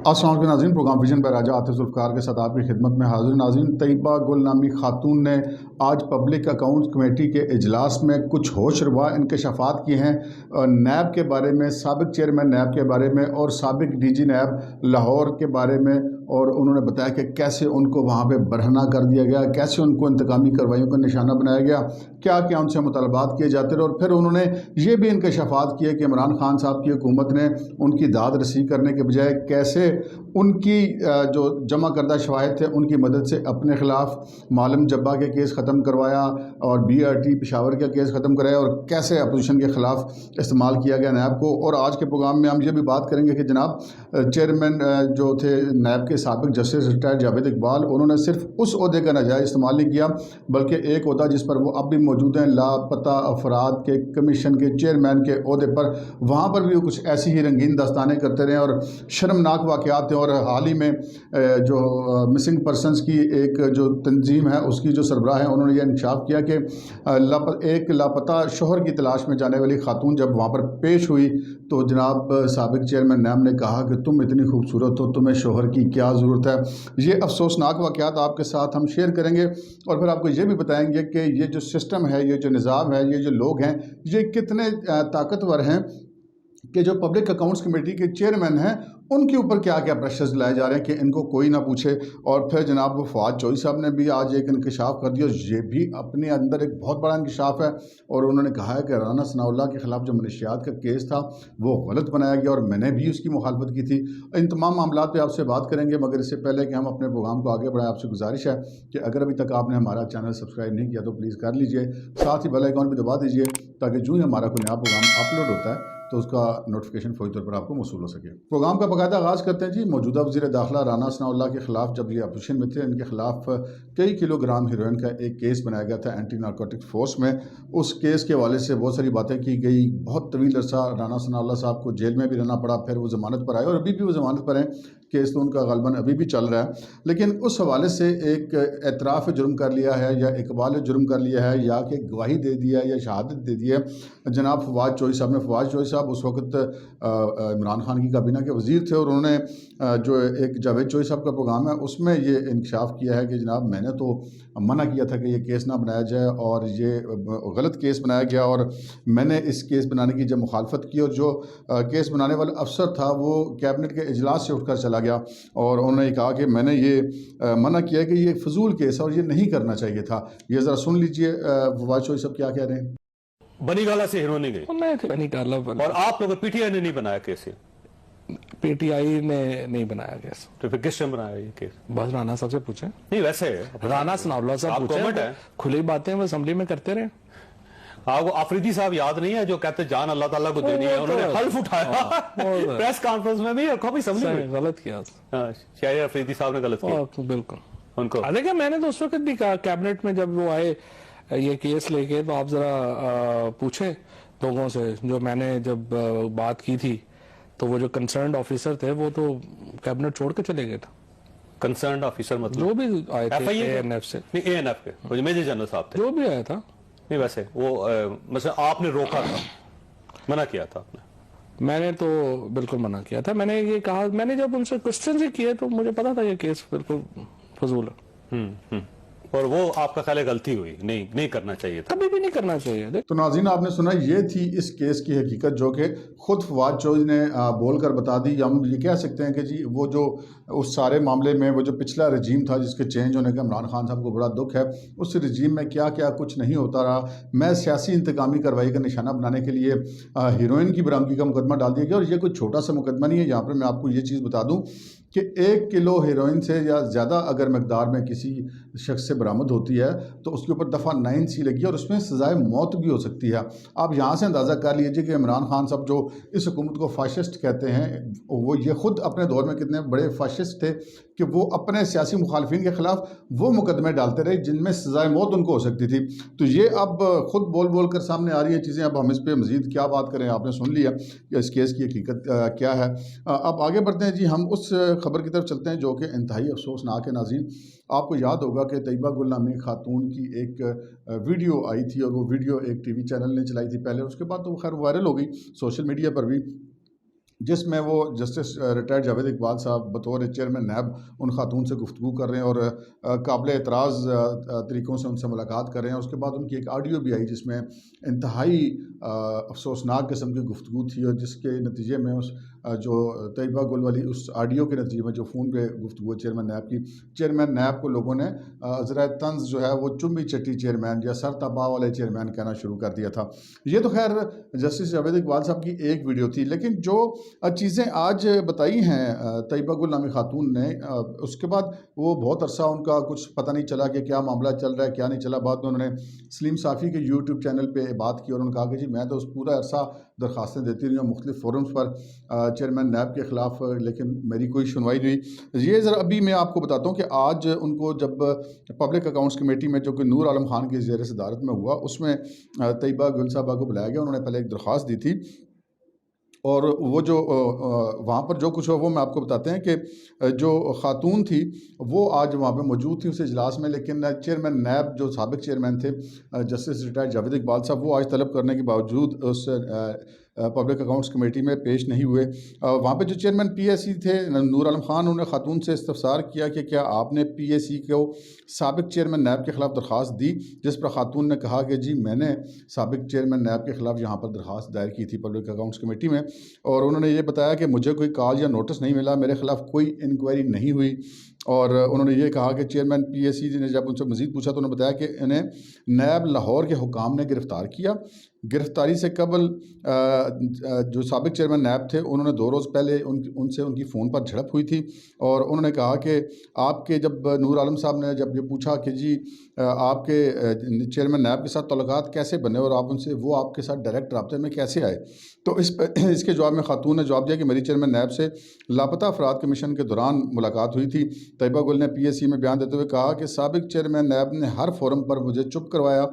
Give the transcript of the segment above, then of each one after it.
السلام علیکم ناظرین، پروگرام ویژن پر راجہ عاطف ذوالفقار کے ساتھ آپ کی خدمت میں حاضر ناظرین۔ طیبہ گل نامی خاتون نے آج پبلک اکاؤنٹس کمیٹی کے اجلاس میں کچھ ہوش روا انکشافات کیے ہیں نیب کے بارے میں، سابق چیئرمین نیب کے بارے میں اور سابق ڈی جی نیب لاہور کے بارے میں، اور انہوں نے بتایا کہ کیسے ان کو وہاں پہ برہنہ کر دیا گیا، کیسے ان کو انتقامی کارروائیوں کا نشانہ بنایا گیا، کیا کیا ان سے مطالبات کیے جاتے رہے، اور پھر انہوں نے یہ بھی انکشافات کیے کہ عمران خان صاحب کی حکومت نے ان کی داد رسی کرنے کے بجائے کیسے ان کی جو جمع کردہ شواہد تھے ان کی مدد سے اپنے خلاف معلم جبا کے کیس ختم کروایا اور بی آر ٹی پشاور کا کیس ختم کرایا، اور کیسے اپوزیشن کے خلاف استعمال کیا گیا نیب کو۔ اور آج کے پروگرام میں ہم یہ بھی بات کریں گے کہ جناب چیئرمین جو تھے نیب کے سابق جسٹس ریٹائرڈ جاوید اقبال، انہوں نے صرف اس عہدے کا ناجائز استعمال نہیں کیا بلکہ ایک عہدہ جس پر وہ اب بھی موجود ہیں، لاپتہ افراد کے کمیشن کے چیئرمین کے عہدے پر، وہاں پر بھی وہ کچھ ایسی ہی رنگین داستانیں کرتے رہے اور شرمناک واقعات تھے۔ اور حال ہی میں جو مسنگ پرسنز کی ایک جو تنظیم ہے اس کی جو سربراہ ہیں، انہوں نے یہ انکشاف کیا کہ ایک لاپتہ شوہر کی تلاش میں جانے والی خاتون جب وہاں پر پیش ہوئی تو جناب سابق چیئرمین نیب نے کہا کہ تم اتنی خوبصورت ہو، تمہیں شوہر کی کیا ضرورت ہے۔ یہ افسوسناک واقعات آپ کے ساتھ ہم شیئر کریں گے اور پھر آپ کو یہ بھی بتائیں گے کہ یہ جو سسٹم ہے، یہ جو نظام ہے، یہ جو لوگ ہیں، یہ کتنے طاقتور ہیں کہ جو پبلک اکاؤنٹس کمیٹی کے چیئرمین ہیں ان کے اوپر کیا کیا پریشرز لائے جا رہے ہیں کہ ان کو کوئی نہ پوچھے۔ اور پھر جناب فواد چوہی صاحب نے بھی آج ایک انکشاف کر دیا، یہ بھی اپنے اندر ایک بہت بڑا انکشاف ہے، اور انہوں نے کہا ہے کہ رانا ثناء اللہ کے خلاف جو منشیات کا کیس تھا وہ غلط بنایا گیا اور میں نے بھی اس کی مخالفت کی تھی۔ ان تمام معاملات پہ آپ سے بات کریں گے، مگر اس سے پہلے کہ ہم اپنے پروگرام کو آگے بڑھائیں، آپ سے گزارش ہے کہ اگر ابھی تک آپ نے ہمارا چینل سبسکرائب نہیں کیا تو پلیز کر لیجئے، ساتھ ہی بیل آئیکن بھی دبا دیجئے تاکہ جو ہی ہمارا کوئی نیا پروگرام اپلوڈ ہوتا ہے تو اس کا نوٹیفیکیشن فوری طور پر آپ کو موصول ہو سکے۔ پروگرام کا باقاعدہ آغاز کرتے ہیں جی۔ موجودہ وزیر داخلہ رانا ثناء اللہ کے خلاف جب یہ اپوزیشن میں تھے، ان کے خلاف کئی کلو گرام ہیروئن کا ایک کیس بنایا گیا تھا اینٹی نارکوٹک فورس میں۔ اس کیس کے حوالے سے بہت ساری باتیں کی گئی، بہت طویل عرصہ رانا ثناء اللہ صاحب کو جیل میں بھی رہنا پڑا، پھر وہ ضمانت پر آئے اور ابھی بھی وہ ضمانت پر ہیں، کیس تو ان کا غالباً ابھی بھی چل رہا ہے۔ لیکن اس حوالے سے ایک اعتراف جرم کر لیا ہے یا اقبال جرم کر لیا ہے یا کہ گواہی دے دیا ہے یا شہادت دے دی ہے جناب فواد چوہی صاحب نے۔ فواد چوہی صاحب اس وقت عمران خان کی کابینہ کے وزیر تھے اور انہوں نے جو ایک جاوید چوہی صاحب کا پروگرام ہے اس میں یہ انکشاف کیا ہے کہ جناب میں نے تو منع کیا تھا کہ یہ کیس نہ بنایا جائے اور یہ غلط کیس بنایا گیا، اور میں نے اس کیس بنانے کی جب مخالفت کی اور جو کیس بنانے والا افسر تھا وہ کیبنٹ کے اجلاس سے اٹھ کر چلا گیا اور انہوں نے کہا کہ میں نے یہ منع کیا کہ یہ فضول کیس ہے اور یہ نہیں کرنا چاہیے تھا۔ یہ ذرا سن لیجئے فواد چوہی صاحب کیا کہہ رہے ہیں۔ بنی گالا سے ہیرو نہیں گئی بنی گالا اور آپ لوگ پی ٹی آئی نے نہیں بنایا کیس، پی ٹی آئی نے نہیں بنایا کیس، تو پھر کس نے بنایا یہ کیس؟ بس رانا صاحب سے پوچھیں، نہیں ویسے رانا ثناء اللہ صاحب پوچھیں، کھلی باتیں وہ اسمبلی میں کرتے رہے۔ آپ کو آفریدی صاحب یاد نہیں ہے جو کہتے جان اللہ تعالیٰ کو دینی ہے، انہوں نے حلف اٹھایا پریس کانفرنس میں بھی اور کبھی سمجھ میں غلط کیا، شاہر افریدی صاحب نے غلط کیا بالکل ان کو۔ دیکھیں میں نے تو اس وقت بھی کہا کیبنٹ میں جب وہ آئے یہ کیس لے کے، تو آپ ذرا پوچھیں لوگوں سے، جو میں نے جب بات کی تھی تو وہ جو کنسرنڈ آفیسر تھے وہ تو کیبنٹ چھوڑ کے چلے گئے تھے۔ کنسرنڈ آفیسر مطلب جو بھی آئے تھے اے این ایف سے، نہیں اے این ایف کے وہ جو میجر جنرل صاحب تھے، جو بھی آیا تھا، نہیں ویسے وہ مثلا آپ نے روکا تھا، منع کیا تھا آپ نے؟ میں نے تو بالکل منع کیا تھا۔ میں نے یہ کہا، میں نے جب ان سے کوسچن ہی کیے تو مجھے پتا تھا یہ کیس بالکل فضول ہے، اور وہ آپ کا خیال ہے غلطی ہوئی، نہیں کرنا چاہیے تھا، کبھی بھی نہیں کرنا چاہیے۔ تو ناظرین آپ نے سنا، یہ تھی اس کیس کی حقیقت جو کہ خود فواد چوہی نے بول کر بتا دی۔ ہم یہ کہہ سکتے ہیں کہ جی وہ جو اس سارے معاملے میں وہ جو پچھلا رجیم تھا جس کے چینج ہونے کا عمران خان صاحب کو بڑا دکھ ہے، اس رجیم میں کیا کیا کچھ نہیں ہوتا رہا۔ میں سیاسی انتقامی کارروائی کا نشانہ بنانے کے لیے ہیروئن کی برآمدگی کا مقدمہ ڈال دیا گیا، اور یہ کوئی چھوٹا سا مقدمہ نہیں ہے۔ یہاں پر میں آپ کو یہ چیز بتا دوں کہ 1 کلو ہیروئن سے یا زیادہ اگر مقدار میں کسی شخص سے برآمد ہوتی ہے تو اس کے اوپر دفعہ 9C لگی ہے اور اس میں سزائے موت بھی ہو سکتی ہے۔ آپ یہاں سے اندازہ کر لیجئے کہ عمران خان صاحب جو اس حکومت کو فاشسٹ کہتے ہیں، وہ یہ خود اپنے دور میں کتنے بڑے فاشسٹ تھے کہ وہ اپنے سیاسی مخالفین کے خلاف وہ مقدمے ڈالتے رہے جن میں سزائے موت ان کو ہو سکتی تھی۔ تو یہ اب خود بول بول کر سامنے آ رہی ہیں چیزیں، اب ہم اس پہ مزید کیا بات کریں، آپ نے سن لیا کہ اس کیس کی حقیقت کیا ہے۔ اب آگے بڑھتے ہیں جی، ہم اس خبر کی طرف چلتے ہیں جو کہ انتہائی افسوسناک ہے۔ ناظرین آپ کو یاد ہوگا کہ طیبہ گل نامی خاتون کی ایک ویڈیو آئی تھی اور وہ ویڈیو ایک ٹی وی چینل نے چلائی تھی پہلے، اس کے بعد تو خیر وائرل ہو گئی سوشل میڈیا پر بھی، جس میں وہ جسٹس ریٹائرڈ جاوید اقبال صاحب بطور چیئرمین نیب ان خاتون سے گفتگو کر رہے ہیں اور قابل اعتراض طریقوں سے ان سے ملاقات کر رہے ہیں. اس کے بعد ان کی ایک آڈیو بھی آئی جس میں انتہائی افسوسناک قسم کی گفتگو تھی, اور جس کے نتیجے میں اس جو طیبہ گل والی اس آڈیو کے نتیجے میں جو فون پہ گفتگو چیئرمین نیب کی, چیئرمین نیب کو لوگوں نے ذرائع طنز جو ہے وہ چمی چٹی چیئرمین یا سر تباہ والے چیئرمین کہنا شروع کر دیا تھا. یہ تو خیر جسٹس جاوید اقبال صاحب کی ایک ویڈیو تھی, لیکن جو چیزیں آج بتائی ہیں طیبہ گل نامی خاتون نے, اس کے بعد وہ بہت عرصہ ان کا کچھ پتہ نہیں چلا کہ کیا معاملہ چل رہا ہے کیا نہیں چلا. بعد میں انہوں نے سلیم صافی کے یوٹیوب چینل پہ بات کی اور انہوں نے کہا کہ جی میں تو اس پورا عرصہ درخواستیں دیتی رہی ہوں مختلف فورمز پر چیئرمین نیب کے خلاف, لیکن میری کوئی سنوائی نہیں ہوئی. یہ ذرا ابھی میں آپ کو بتاتا ہوں کہ آج ان کو جب پبلک اکاؤنٹس کمیٹی میں جو کہ نور عالم خان کی زیر صدارت میں ہوا, اس میں طیبہ گل صاحبہ کو بلایا گیا. انہوں نے پہلے ایک درخواست دی تھی, اور وہ جو وہاں پر جو کچھ ہوا وہ میں آپ کو بتاتے ہیں کہ جو خاتون تھی وہ آج وہاں پہ موجود تھی اس اجلاس میں, لیکن چیئرمین نیب جو سابق چیئرمین تھے جسٹس ریٹائرڈ جاوید اقبال صاحب, وہ آج طلب کرنے کے باوجود اس پبلک اکاؤنٹس کمیٹی میں پیش نہیں ہوئے. وہاں پہ جو چیئرمین پی ایس سی تھے نور عالم خان, انہوں نے خاتون سے استفسار کیا کہ کیا آپ نے پی ایس سی کو سابق چیئرمین نیب کے خلاف درخواست دی, جس پر خاتون نے کہا کہ جی میں نے سابق چیئرمین نیب کے خلاف یہاں پر درخواست دائر کی تھی پبلک اکاؤنٹس کمیٹی میں, اور انہوں نے یہ بتایا کہ مجھے کوئی کال یا نوٹس نہیں ملا, میرے خلاف کوئی انکوائری نہیں ہوئی. اور انہوں نے یہ کہا کہ چیئرمین پی ایس سی نے جب ان سے مزید پوچھا تو انہوں نے بتایا کہ انہیں نیب لاہور کے حکام نے گرفتار کیا. گرفتاری سے قبل جو سابق چیئرمین نیب تھے انہوں نے 2 روز پہلے ان سے ان کی فون پر جھڑپ ہوئی تھی, اور انہوں نے کہا کہ آپ کے جب نور عالم صاحب نے جب یہ پوچھا کہ جی آپ کے چیئرمین نیب کے ساتھ تعلقات کیسے بنے اور آپ ان سے وہ آپ کے ساتھ ڈائریکٹ رابطے میں کیسے آئے, تو اس کے جواب میں خاتون نے جواب دیا کہ میری چیئرمین نیب سے لاپتہ افراد کمیشن کے دوران ملاقات ہوئی تھی. طیبہ گل نے پی ایس سی میں بیان دیتے ہوئے کہا کہ سابق چیئرمین نیب نے ہر فورم پر مجھے چپ کروایا,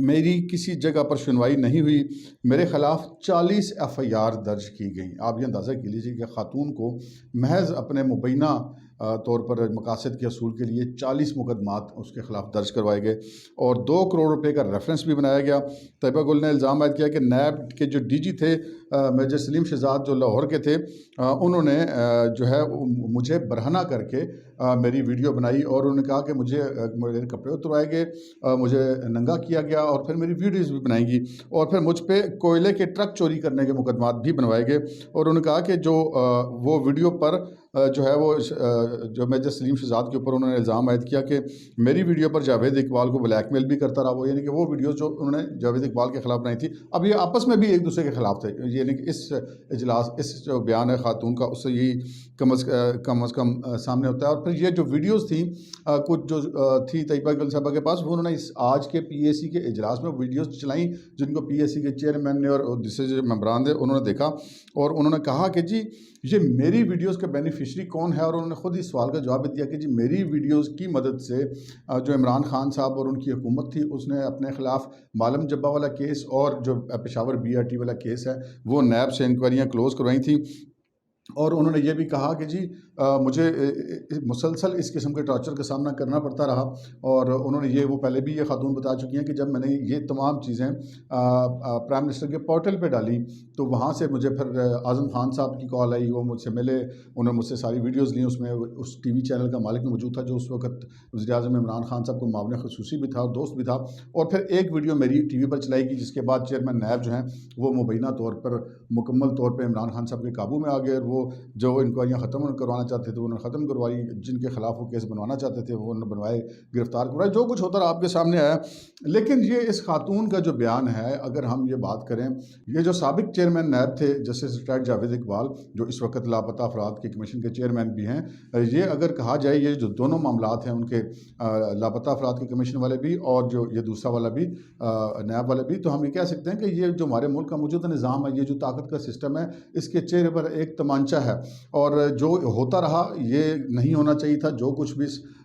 میری کسی جگہ پر سنوائی نہیں ہوئی, میرے خلاف 40 ایف آئی آر درج کی گئیں. آپ یہ اندازہ کر لیجیے کہ خاتون کو محض اپنے مبینہ طور پر مقاصد کے حصول کے لیے 40 مقدمات اس کے خلاف درج کروائے گئے, اور 2 کروڑ روپے کا ریفرنس بھی بنایا گیا. طیبہ گل نے الزام عائد کیا کہ نیب کے جو ڈی جی تھے میجر سلیم شہزاد جو لاہور کے تھے, انہوں نے جو ہے مجھے برہنہ کر کے میری ویڈیو بنائی, اور انہوں نے کہا کہ مجھے میرے کپڑے اتروائے گئے, مجھے ننگا کیا گیا, اور پھر میری ویڈیوز بھی بنائیں گی, اور پھر مجھ پہ کوئلے کے ٹرک چوری کرنے کے مقدمات بھی بنوائے گئے. اور انہوں نے کہا کہ جو وہ ویڈیو پر جو ہے وہ جو میجر سلیم شہزاد کے اوپر انہوں نے الزام عائد کیا کہ میری ویڈیو پر جاوید اقبال کو بلیک میل بھی کرتا رہا وہ, یعنی کہ وہ ویڈیوز جو انہوں نے جاوید اقبال کے خلاف بنائی تھی, اب یہ آپس میں بھی ایک دوسرے کے خلاف تھے. یعنی کہ اس اجلاس اس جو بیان ہے خاتون کا اس سے یہی کم از کم سامنے ہوتا ہے. اور پھر یہ جو ویڈیوز تھیں کچھ جو تھی طیبہ گل صاحبہ کے پاس, وہ انہوں نے اس آج کے پی ایس سی کے اجلاس میں ویڈیوز چلائیں جن کو پی ایس سی کے چیئرمین نے اور دوسرے جو ممبران تھے انہوں نے دیکھا, اور انہوں نے کہا کہ جی یہ میری ویڈیوز کا بینیفیشری کون ہے, اور انہوں نے خود اس سوال کا جواب دیا کہ جی میری ویڈیوز کی مدد سے جو عمران خان صاحب اور ان کی حکومت تھی اس نے اپنے خلاف مالم جبہ والا کیس اور جو پشاور بی آر ٹی والا کیس ہے وہ نیب سے انکوائریاں کلوز کروائی تھیں. اور انہوں نے یہ بھی کہا کہ جی مجھے مسلسل اس قسم کے ٹارچر کا سامنا کرنا پڑتا رہا, اور انہوں نے یہ وہ پہلے بھی یہ خاتون بتا چکی ہیں کہ جب میں نے یہ تمام چیزیں پرائم منسٹر کے پورٹل پہ ڈالی تو وہاں سے مجھے پھر اعظم خان صاحب کی کال آئی, وہ مجھ سے ملے, انہوں نے مجھ سے ساری ویڈیوز لیں, اس میں اس ٹی وی چینل کا مالک موجود تھا جو اس وقت وزیر اعظم عمران خان صاحب کو معاون خصوصی بھی تھا اور دوست بھی تھا, اور پھر ایک ویڈیو میری ٹی وی پر چلائی گئی جس کے بعد چیئرمین نیب جو ہیں وہ مبینہ طور پر مکمل طور پہ عمران خان صاحب کے قابو میں آ گئے, اور وہ جو انکوائریاں ختم کروانا چاہتے تھے انہوں نے ختم کروائی, جن کے خلاف وہ کیس بنوانا چاہتے تھے وہ انہوں نے بنوائے, گرفتار کروائے, جو کچھ ہوتا رہا آپ کے سامنے آیا. لیکن یہ اس خاتون کا جو بیان ہے, اگر ہم یہ بات کریں, یہ جو سابق چیئرمین نیب تھے جسٹس ریٹائرڈ جاوید اقبال جو اس وقت لاپتہ افراد کے کمیشن کے چیئرمین بھی ہیں, یہ اگر کہا جائے یہ جو دونوں معاملات ہیں ان کے لاپتہ افراد کے کمیشن والے بھی اور جو یہ دوسرا والا بھی نیب والا بھی, تو ہم یہ کہہ سکتے ہیں کہ یہ جو ہمارے ملک کا موجودہ نظام ہے, یہ جو طاقت کا سسٹم ہے, اس کے چہرے پر ایک تمانچہ ہے, اور جو ہوتا رہا یہ نہیں ہونا چاہیے تھا. جو کچھ بھی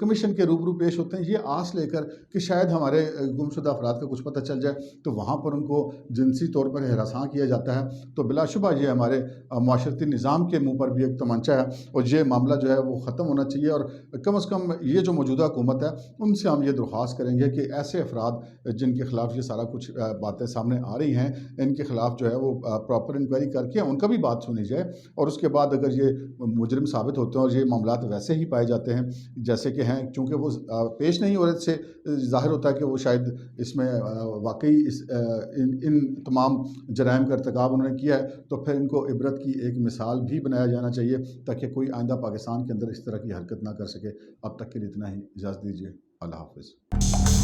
کمیشن کے روبرو پیش ہوتے ہیں یہ آس لے کر کہ شاید ہمارے گمشدہ افراد کا کچھ پتہ چل جائے, تو وہاں پر ان کو جنسی طور پر ہراساں کیا جاتا ہے. تو بلا شبہ یہ ہمارے معاشرتی نظام کے منہ پر بھی ایک تمانچہ ہے, اور یہ معاملہ جو ہے وہ ختم ہونا چاہیے. اور کم از کم یہ جو موجودہ حکومت ہے ان سے ہم یہ درخواست کریں گے کہ ایسے افراد جن کے خلاف یہ سارا کچھ باتیں سامنے آ رہی ہیں, ان کے خلاف جو ہے وہ پراپر انکوائری کر کے ان کا بھی بات سنی جائے, اور اس کے بعد اگر یہ مجرم ثابت ہوتے ہیں اور یہ معاملات ویسے ہی پائے جاتے ہیں جیسے کہ ہیں, چونکہ وہ پیش نہیں ہو رہے سے ظاہر ہوتا ہے کہ وہ شاید اس میں واقعی ان تمام جرائم کا ارتکاب انہوں نے کیا ہے, تو پھر ان کو عبرت کی ایک مثال بھی بنایا جانا چاہیے تاکہ کوئی آئندہ پاکستان کے اندر اس طرح کی حرکت نہ کر سکے. اب تک کے لیے اتنا ہی, اجازت دیجیے, اللہ حافظ.